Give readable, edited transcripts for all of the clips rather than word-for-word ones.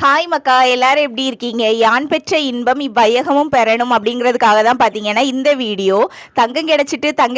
Hi மக்கா, எல்லாரும் எப்படி இருக்கீங்க? யான் பெற்ற இன்பம் இவ்வையகமும் பெறணும் அப்படிங்கிறதுக்காக தான் பார்த்தீங்கன்னா இந்த வீடியோ. தங்கம்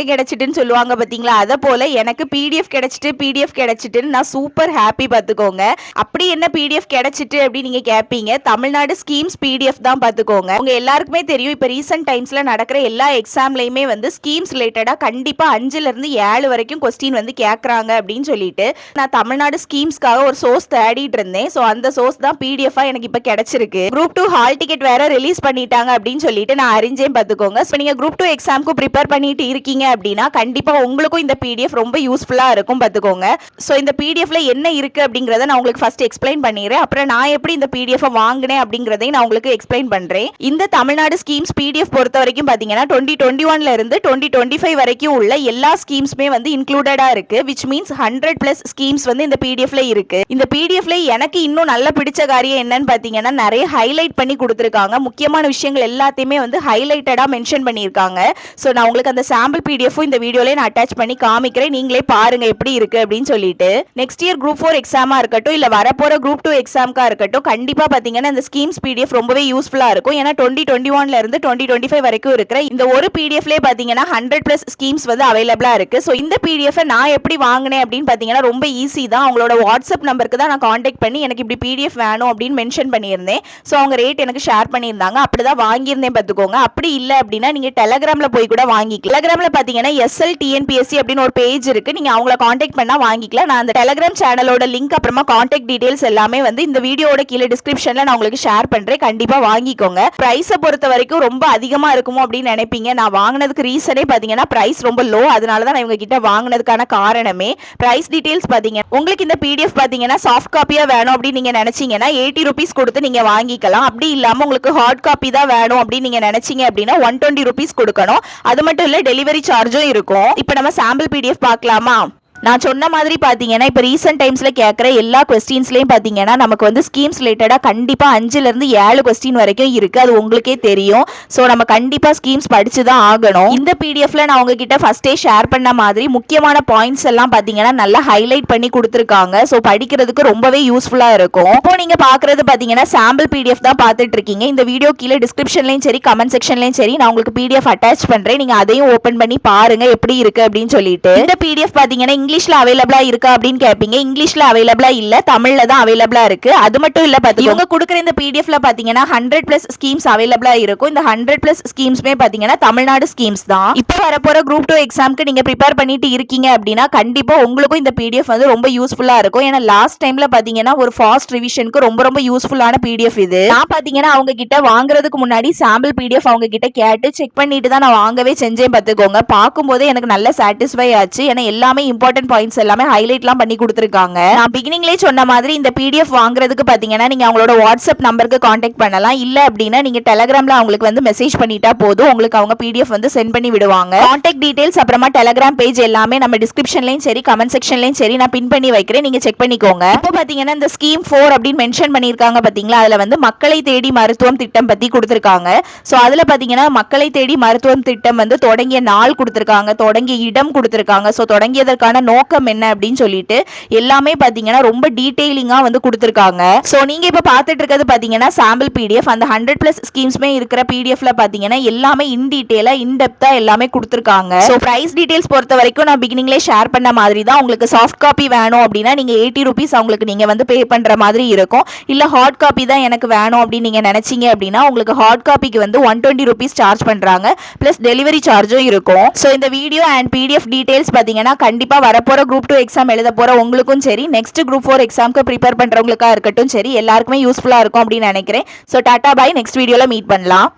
கிடைச்சிட்டுன்னு சொல்லுவாங்க பார்த்தீங்களா, அதை போல் எனக்கு பிடிஎஃப் கிடைச்சிட்டுன்னு நான் சூப்பர் ஹாப்பி பார்த்துக்கோங்க. அப்படி என்ன பிடிஎஃப் கிடைச்சிட்டு அப்படின்னு நீங்கள் கேட்பீங்க. தமிழ்நாடு ஸ்கீம்ஸ் பிடிஎஃப் தான் பார்த்துக்கோங்க. உங்கள் எல்லாருக்குமே தெரியும், இப்போ ரீசெண்ட் டைம்ஸில் நடக்கிற எல்லா எக்ஸாம்லையுமே வந்து ஸ்கீம்ஸ் ரிலேட்டடாக கண்டிப்பாக 5லேருந்து 7 வரைக்கும் கொஸ்டின் வந்து கேட்குறாங்க அப்படின்னு சொல்லிட்டு நான் தமிழ்நாடு ஸ்கீம்ஸ்க்காக ஒரு சோர்ஸ் தேடிட்டு இருந்தேன். ஸோ அந்த சோர்ஸ் தான் பிடிஎஃப் எனக்கு இப்ப கிடைச்சிருக்கு. குரூப் 2 ஹால் டிக்கெட் வேற ரிலீஸ் பண்ணிட்டாங்க அப்படின்னு சொல்லிட்டு நான் அறிஞ்சேன் பார்த்துக்கோங்க. ஸோ நீங்க குரூப் 2 எக்ஸாம்க்கு ப்ரிப்பேர் பண்ணிட்டு இருக்கீங்க அப்படின்னா கண்டிப்பா உங்களுக்கும் இந்த பிடிஎஃப் ரொம்ப யூஸ்ஃபுல்லா இருக்கும் பார்த்துக்கோங்க. ஸோ இந்த பிடிஎஃப்ல என்ன இருக்கு அப்படிங்கறத நான் உங்களுக்கு ஃபர்ஸ்ட் எக்ஸ்பிளைன் பண்ணிடுறேன். அப்புறம் நான் எப்படி இந்த பிடிஎஃப் வாங்கினேன் அப்படிங்கறதையும் நான் உங்களுக்கு எக்ஸ்பிளைன் பண்றேன். இந்த தமிழ்நாடு ஸ்கீம்ஸ் பிடிஎஃப் பொறுத்த வரைக்கும் பாத்தீங்கன்னா 2021ல இருந்து 2025 வரைக்கும் உள்ள எல்லா ஸ்கீம்ஸ்மே வந்து இன்க்ளூடடா இருக்கு. விச் மீன்ஸ் 100+ ஸ்கீம்ஸ் வந்து இந்த பிடிஎஃப்ல இருக்கு. இந்த பிடிஎஃப்ல எனக்கு இன்னும் நல்ல பிடிச்ச காரியம் என்னன்னு பாத்தீங்கன்னா நிறைய ஹைலைட் பண்ணி கொடுத்திருக்காங்க. முக்கியமான விஷயங்கள் எல்லாத்தையுமே வந்து ஹைலைட்டடா மென்ஷன் பண்ணியிருக்காங்க. ஸோ நான் உங்களுக்கு அந்த சாம்பிள் பிடிஎஃப் இந்த வீடியோல நான் அட்டாச் பண்ணி காமிக்கிறேன். நீங்களே பாருங்க எப்படி இருக்கு அப்படின்னு சொல்லிட்டு. நெக்ஸ்ட் இயர் குரூப் 4 எக்ஸாமா இருக்கட்டும், இல்ல வரப்போற குரூப் 2 எக்ஸாம்க்கா இருக்கட்டும், கண்டிப்பா பாத்தீங்கன்னா இந்த ஸ்கீம்ஸ் பிடிஎஃப் ரொம்பவே யூஸ்ஃபுல்லா இருக்கும். ஏன்னா 2021ல இருந்து 2025 வரைக்கும் இருக்கிற இந்த ஒரு பிடிஎஃப்லேயே பாத்தீங்கன்னா 100+ ஸ்கீம்ஸ் வந்து அவைலபிளா இருக்கு. ஸோ இந்த பிடிஎஃப் நான் எப்படி வாங்கினேன் அப்படின்னு பாத்தீங்கன்னா ரொம்ப ஈஸி தான். அவங்களோட வாட்ஸ்அப் நம்பருக்கு தான் நான் கான்டாக்ட் பண்ணி எனக்கு இப்படி பிடிஎஃப் வேணும் அப்படின்னு மென்ஷன் பண்ணியிருந்தேன். ஸோ அவங்க ரேட் எனக்கு ஷேர் பண்ணியிருந்தாங்க. அப்படிதான் வாங்கியிருந்தேன் பார்த்துக்கோங்க. அப்படி இல்லை அப்படின்னா நீங்கள் டெலகிராமில் போய் கூட வாங்கிக்கலாம். டெலகிராமில் பார்த்தீங்கன்னா SLTNPSC அப்படின்னு ஒரு பேஜ் இருக்கு. நீங்கள் அவங்கள காண்டாக்ட் பண்ணால் வாங்கிக்கலாம். நான் அந்த டெலகிராம் சேனலோட லிங்க் அப்புறமா காண்டாக்ட் டீடைல்ஸ் எல்லாமே வந்து இந்த வீடியோட கீழே டிஸ்கிரிப்ஷனில் நான் உங்களுக்கு ஷேர் பண்ணுறேன். கண்டிப்பாக வாங்கிக்கோங்க. ப்ரைஸை பொறுத்த வரைக்கும் ரொம்ப அதிகமாக இருக்குமோ அப்படின்னு நினைப்பீங்க. நான் வாங்கினதுக்கு ரீசனே பார்த்தீங்கன்னா ப்ரைஸ் ரொம்ப லோ. அதனால தான் நான் இவங்க கிட்ட வாங்கினதுக்கான காரணமே. ப்ரைஸ் டீடைல்ஸ் பார்த்தீங்க, உங்களுக்கு இந்த பிடிஎஃப் பார்த்தீங்கன்னா சாஃப்ட் காப்பியாக வேணும் அப்படின்னு நீங்கள் நினைச்சீங்கன்னா 80 ரூபீஸ் கொடுத்து நீங்க வாங்கிக்கலாம். அப்படி இல்லாம உங்களுக்கு ஹார்ட் காப்பி தான் வேணும் அப்படின்னு நீங்க நினைச்சீங்க அப்படின்னா 120 ரூபீஸ் கொடுக்கணும். அது மட்டும் இல்ல டெலிவரி சார்ஜும் இருக்கும். இப்போ நம்ம சாம்பிள் பிடிஎஃப் பார்க்கலாமா? நான் சொன்ன மாதிரி பார்த்தீங்கன்னா இப்போ ரீசெண்ட் டைம்ஸில் கேட்குற எல்லா கொஸ்டின்ஸ்லையும் பார்த்தீங்கன்னா நமக்கு வந்து ஸ்கீம்ஸ் ரிலேட்டடாக கண்டிப்பாக 5லேருந்து 7 கொஸ்டின் வரைக்கும் இருக்குது. அது உங்களுக்கே தெரியும். ஸோ நம்ம கண்டிப்பாக ஸ்கீம்ஸ் படித்து தான் ஆகணும். இந்த பிடிஎஃப்ல நான் உங்ககிட்ட ஃபஸ்ட்டே ஷேர் பண்ண மாதிரி முக்கியமான பாயிண்ட்ஸ் எல்லாம் பார்த்தீங்கன்னா நல்லா ஹைலைட் பண்ணி கொடுத்துருக்காங்க. ஸோ படிக்கிறதுக்கு ரொம்பவே யூஸ்ஃபுல்லாக இருக்கும். இப்போ நீங்கள் பார்க்குறது பார்த்தீங்கன்னா சாம்பிள் பிடிஎஃப் தான் பார்த்துட்டு இருக்கீங்க. இந்த வீடியோ கீழே டிஸ்கிரிப்ஷன்லையும் சரி கமெண்ட் செக்ஷன்லையும் சரி நான் உங்களுக்கு பிடிஎஃப் அட்டாச் பண்ணுறேன். நீங்கள் அதையும் ஓப்பன் பண்ணி பாருங்க எப்படி இருக்குது அப்படின்னு சொல்லிட்டு. இந்த பிடிஎஃப் பார்த்தீங்கன்னா இங்கிலீஷ்ல அவைலபிளா இருக்கா அப்படின்னு கேட்பீங்க. இங்கிலீஷ்ல அவைலபிளா இல்ல, தமிழ்ல தான் அவைலபிளா இருக்கு. அது மட்டும் இல்ல பாத்தீங்கன்னா இவங்க கொடுக்குற இந்த பிடிஎஃப்ல பாத்தீங்கன்னா 100+ ஸ்கீம்ஸ் அவைலபிளா இருக்கும். இந்த 100+ ஸ்கீம்ஸ்மே பாத்தீங்கன்னா தமிழ்நாடு ஸ்கீம்ஸ் தான். இப்போ வரப்போற குரூப் 2 எக்ஸாம்க்கு நீங்க ப்ரிப்பேர் பண்ணிட்டு இருக்கீங்க அப்படின்னா கண்டிப்பா உங்களுக்கும் இந்த பிடிஎஃப் வந்து ரொம்ப யூஸ்ஃபுல்லா இருக்கும். ஏன்னா லாஸ்ட் டைம்ல பாத்தீங்கன்னா ஒரு ஃபாஸ்ட் ரிவிஷனுக்கு ரொம்ப யூஸ்ஃபுல்லான பிடிஎஃப் இது. நான் பாத்தீங்கன்னா அவங்க கிட்ட வாங்குறதுக்கு முன்னாடி சாம்பிள் பிடிஎஃப் அவங்க கிட்ட கேட்டு செக் பண்ணிட்டு தான் நான் வாங்கவே செஞ்சேன் பாத்துக்கோங்க. பார்க்கும்போது எனக்கு நல்ல சாட்டிஸ்ஃபை ஆச்சு. ஏன்னா எல்லாமே இம்பார்ட்டன்ட் பாயிண்ட்ஸ் எல்லாமே ஹைலைட்லாம் பண்ணி கொடுத்துருக்காங்க. நான் பிகினிங்லேயே சொன்ன மாதிரி இந்த பிடிஎஃப் வாங்குறதுக்கு பார்த்தீங்கன்னா நீங்கள் அவங்களோட வாட்ஸ்அப் நம்பருக்கு காண்டாக்ட் பண்ணலாம். இல்லை அப்படின்னா நீங்கள் டெலகிராமில் அவங்களுக்கு வந்து மெசேஜ் பண்ணிட்டா போதும், உங்களுக்கு அவங்க பிடிஎஃப் வந்து சென்ட் பண்ணி விடுவாங்க. காண்டாக்ட் டீடைல்ஸ் அப்புறமா டெலகிராம் பேஜ் எல்லாமே நம்ம டிஸ்கிரிப்ஷன்லையும் சரி கமெண்ட் செக்ஷன்லையும் சரி நான் பின் பண்ணி வைக்கிறேன். நீங்கள் செக் பண்ணிக்கோங்க. இப்போ பார்த்தீங்கன்னா இந்த ஸ்கீம் 4 அப்படின்னு மென்ஷன் பண்ணியிருக்காங்க பார்த்தீங்களா, அதில் வந்து மக்களை தேடி மருத்துவம் திட்டம் பற்றி கொடுத்துருக்காங்க. ஸோ அதில் பார்த்தீங்கன்னா மக்களை தேடி மருத்துவம் திட்டம் வந்து தொடங்கிய நாள் கொடுத்துருக்காங்க, தொடங்கிய இடம் கொடுத்துருக்காங்க. ஸோ தொடங்கியதற்கான நோக்கம் என்ன அப்படின்னு சொல்லிட்டு எல்லாமே பாத்தீங்கன்னா ரொம்ப டீடைலிங்கா வந்து கொடுத்திருக்காங்க. சோ நீங்க இப்ப பாத்துட்டு இருக்கிறது பாத்தீங்கன்னா சாம்பிள் பிடிஎஃப். அந்த 100+ ஸ்கீம்ஸ்மே இருக்கிற பிடிஎஃப்ல பாத்தீங்கன்னா எல்லாமே இன் டீடைலா இன் டெப்தா எல்லாமே கொடுத்திருக்காங்க. சோ பிரைஸ் டீடைல்ஸ் பொறுத்த வரைக்கும் நான் பிகினிங்லேயே ஷேர் பண்ண மாதிரி தான். உங்களுக்கு சாஃப்ட் காப்பி வேணும் அப்படின்னா நீங்க 80 ரூபீஸ் அவங்களுக்கு நீங்க வந்து பே பண்ற மாதிரி இருக்கும். இல்ல ஹார்ட் காப்பி தான் எனக்கு வேணும் அப்படின்னு நீங்க நினைச்சீங்க அப்படின்னா உங்களுக்கு ஹார்ட் காப்பிக்கு வந்து 120 ரூபீஸ் சார்ஜ் பண்றாங்க. பிளஸ் டெலிவரி சார்ஜும் இருக்கும். சோ இந்த வீடியோ அண்ட் பிடிஎஃப் டீடைல்ஸ் பாத்தீங்கன்னா கண்டிப்பா வரப்போற குரூப் 2 எக்ஸாம் எழுத போற உங்களுக்கும் சரி, நெக்ஸ்ட் குரூப் 4 எக்ஸாம்க்கு ப்ரிப்பேர் பண்றவங்களுக்கா இருக்கட்டும் சரி, எல்லாருக்குமே யூஸ்ஃபுல்லா இருக்கும் அப்படின்னு நினைக்கிறேன். சோ டாடா பை, நெக்ஸ்ட் வீடியோல மீட் பண்ணலாம்.